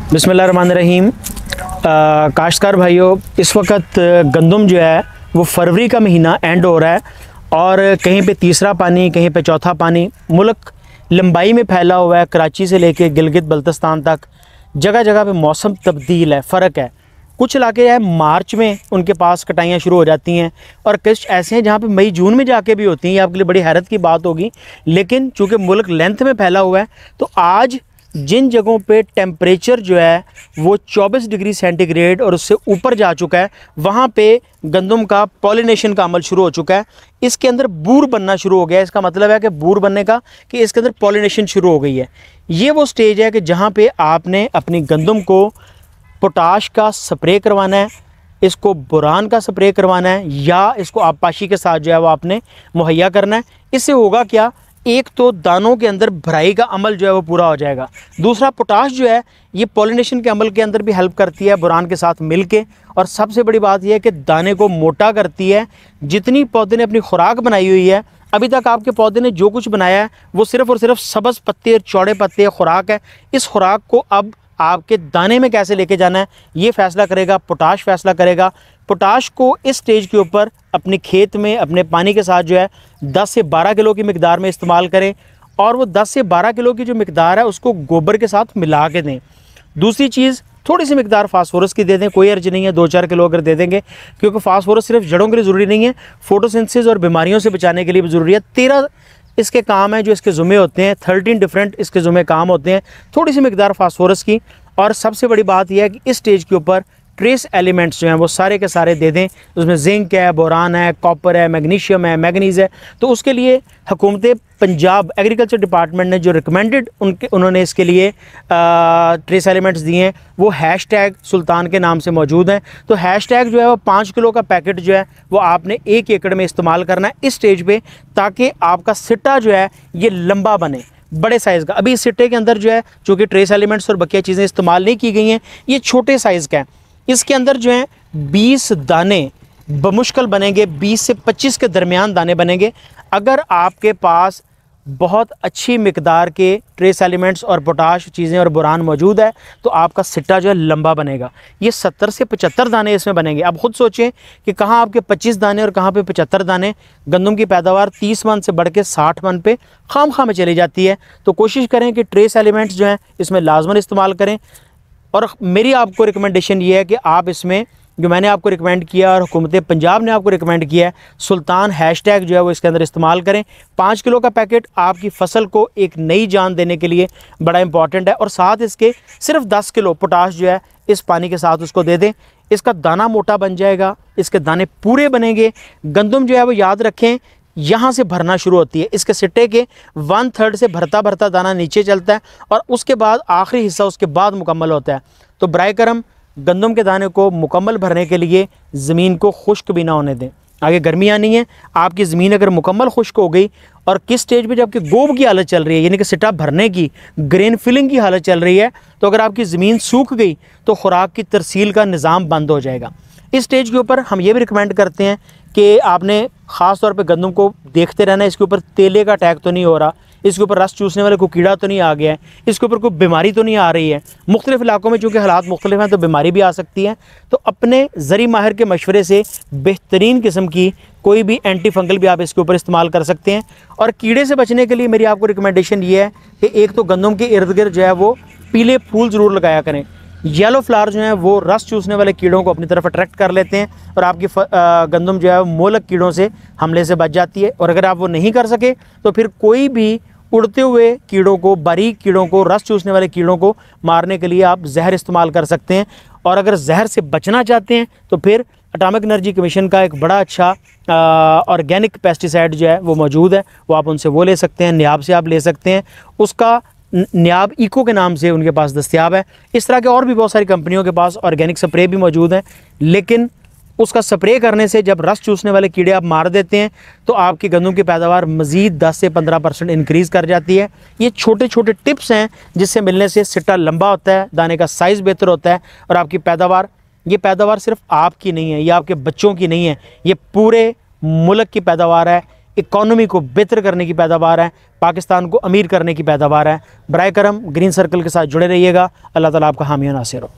बिस्मिल्लाहिर्रहमानिर्रहीम। काश्तकार भाइयों, इस वक्त गंदम जो है वो फरवरी का महीना एंड हो रहा है और कहीं पे तीसरा पानी, कहीं पे चौथा पानी। मुल्क लंबाई में फैला हुआ है, कराची से लेके गिलगित बल्तिस्तान तक जगह जगह पे मौसम तब्दील है, फ़र्क है। कुछ इलाके हैं मार्च में उनके पास कटाइयाँ शुरू हो जाती हैं और कुछ ऐसे हैं जहाँ पे मई जून में जाके भी होती हैं। ये आपके लिए बड़ी हैरत की बात होगी, लेकिन चूँकि मुल्क लेंथ में फैला हुआ है तो आज जिन जगहों पे टेम्परेचर जो है वो 24 डिग्री सेंटीग्रेड और उससे ऊपर जा चुका है, वहाँ पे गंदम का पॉलिनेशन का अमल शुरू हो चुका है। इसके अंदर बूर बनना शुरू हो गया है। इसका मतलब है कि बूर बनने का कि इसके अंदर पॉलिनेशन शुरू हो गई है। ये वो स्टेज है कि जहाँ पे आपने अपनी गंदम को पोटाश का स्प्रे करवाना है, इसको बोरान का स्प्रे करवाना है, या इसको आबपाशी के साथ जो है वो आपने मुहैया करना है। इससे होगा क्या, एक तो दानों के अंदर भराई का अमल जो है वो पूरा हो जाएगा। दूसरा, पोटाश जो है ये पॉलिनेशन के अमल के अंदर भी हेल्प करती है बोरान के साथ मिलके। और सबसे बड़ी बात यह है कि दाने को मोटा करती है। जितनी पौधे ने अपनी खुराक बनाई हुई है, अभी तक आपके पौधे ने जो कुछ बनाया है वो सिर्फ़ और सिर्फ सब्ज़ पत्ते और चौड़े पत्ते खुराक है। इस खुराक को अब आपके दाने में कैसे लेके जाना है ये फ़ैसला करेगा पोटाश, फ़ैसला करेगा। पोटाश को इस स्टेज के ऊपर अपने खेत में अपने पानी के साथ जो है 10 से 12 किलो की मिकदार में इस्तेमाल करें और वो 10 से 12 किलो की जो मिकदार है उसको गोबर के साथ मिला के दें। दूसरी चीज़, थोड़ी सी मिकदार फास्फोरस की दे दें, कोई अर्ज नहीं है, 2-4 किलो अगर दे देंगे, क्योंकि फास्फोरस सिर्फ जड़ों के लिए ज़रूरी नहीं है, फोटोसिंथेसिस और बीमारियों से बचाने के लिए भी ज़रूरी है। 13 इसके काम है जो इसके ज़ुम्मे होते हैं, 13 डिफरेंट इसके ज़ुम्मे काम होते हैं। थोड़ी सी मिकदार फास्फोरस की। और सबसे बड़ी बात यह है कि इस स्टेज के ऊपर ट्रेस एलिमेंट्स जो हैं वो सारे के सारे दे दें। उसमें जिंक है, बोरान है, कॉपर है, मैग्नीशियम है, मैगनीज़ है। तो उसके लिए हुकूमत पंजाब एग्रीकल्चर डिपार्टमेंट ने जो रिकमेंडेड उन्होंने इसके लिए ट्रेस एलिमेंट्स दिए हैं वो हैशटैग सुल्तान के नाम से मौजूद हैं। तो हैशटैग जो है वो 5 किलो का पैकेट जो है वो आपने 1 एकड़ में इस्तेमाल करना है इस स्टेज पे, ताकि आपका सिट्टा जो है ये लंबा बने, बड़े साइज़ का। अभी इस सिट्टे के अंदर जो है चूँकि ट्रेस एलिमेंट्स और बकिया चीज़ें इस्तेमाल नहीं की गई हैं, ये छोटे साइज़ का है। इसके अंदर जो है 20 दाने बमुश्किल बनेंगे, 20 से 25 के दरमियान दाने बनेंगे। अगर आपके पास बहुत अच्छी मिकदार के ट्रेस एलिमेंट्स और पोटाश चीज़ें और बोरान मौजूद है तो आपका सिट्टा जो है लंबा बनेगा। ये 70 से 75 दाने इसमें बनेंगे। अब ख़ुद सोचें कि कहाँ आपके 25 दाने और कहाँ पे 75 दाने। गंदम की पैदावार 30 मन से बढ़ के 60 मन पे खाम में चली जाती है। तो कोशिश करें कि ट्रेस एलिमेंट्स जो हैं इसमें लाजमन इस्तेमाल करें। और मेरी आपको रिकमेंडेशन ये है कि आप इसमें जो मैंने आपको रिकमेंड किया और हुकूमत पंजाब ने आपको रिकमेंड किया है, सुल्तान हैशटैग जो है वो इसके अंदर इस्तेमाल करें। 5 किलो का पैकेट आपकी फसल को एक नई जान देने के लिए बड़ा इंपॉर्टेंट है। और साथ इसके सिर्फ 10 किलो पोटाश जो है इस पानी के साथ उसको दे दें। इसका दाना मोटा बन जाएगा, इसके दाने पूरे बनेंगे। गंदम जो है वो याद रखें यहाँ से भरना शुरू होती है, इसके सिट्टे के 1/3 से भरता भरता दाना नीचे चलता है और उसके बाद आखिरी हिस्सा उसके बाद मुकम्मल होता है। तो बराए करम गंदम के दाने को मुकम्मल भरने के लिए ज़मीन को खुश्क भी ना होने दें। आगे गर्मी आनी है, आपकी ज़मीन अगर मुकम्मल खुश्क हो गई और किस स्टेज पे जबकि गोब की हालत चल रही है, यानी कि सिट्टा भरने की, ग्रेन फिलिंग की हालत चल रही है, तो अगर आपकी ज़मीन सूख गई तो खुराक की तरसील का निज़ाम बंद हो जाएगा। इस स्टेज के ऊपर हम ये भी रिकमेंड करते हैं कि आपने ख़ास तौर पे गंदम को देखते रहना, इसके ऊपर तेले का अटैक तो नहीं हो रहा, इसके ऊपर रस चूसने वाले कोई कीड़ा तो नहीं आ गया है, इसके ऊपर कोई बीमारी तो नहीं आ रही है। मुख्तलिफ़ इलाकों में चूँकि हालात मुख्तलिफ हैं तो बीमारी भी आ सकती है। तो अपने ज़री माहिर के मशवरे से बेहतरीन किस्म की कोई भी एंटी फंगल भी आप इसके ऊपर इस्तेमाल कर सकते हैं। और कीड़े से बचने के लिए मेरी आपको रिकमेंडेशन ये है कि एक तो गंदम के इर्द गिर्द जो है वो पीले फूल ज़रूर लगाया करें। येलो फ्लावर जो है वो रस चूसने वाले कीड़ों को अपनी तरफ अट्रैक्ट कर लेते हैं और आपकी गंदम जो है मोलक कीड़ों से हमले से बच जाती है। और अगर आप वो नहीं कर सके तो फिर कोई भी उड़ते हुए कीड़ों को, बारीक कीड़ों को, रस चूसने वाले कीड़ों को मारने के लिए आप जहर इस्तेमाल कर सकते हैं। और अगर जहर से बचना चाहते हैं तो फिर एटॉमिक एनर्जी कमीशन का एक बड़ा अच्छा ऑर्गेनिक पेस्टिसाइड जो है वो मौजूद है, वो आप उनसे वो ले सकते हैं। न्याब से आप ले सकते हैं, उसका न्याब इको के नाम से उनके पास दस्तयाब है। इस तरह के और भी बहुत सारी कंपनियों के पास ऑर्गेनिक स्प्रे भी मौजूद हैं, लेकिन उसका स्प्रे करने से जब रस चूसने वाले कीड़े आप मार देते हैं तो आपकी गंदम की पैदावार मज़ीद 10 से 15% इंक्रीज़ कर जाती है। ये छोटे छोटे टिप्स हैं जिससे मिलने से सिट्टा लंबा होता है, दाने का साइज़ बेहतर होता है और आपकी पैदावार, ये पैदावार सिर्फ आपकी नहीं है, ये आपके बच्चों की नहीं है, ये पूरे मुल्क की पैदावार है। इकॉनमी को बेहतर करने की पैदावार है, पाकिस्तान को अमीर करने की पैदावार है। बराए करम ग्रीन सर्कल के साथ जुड़े रहिएगा। अल्लाह ताला आपका हामी और नासिर हो।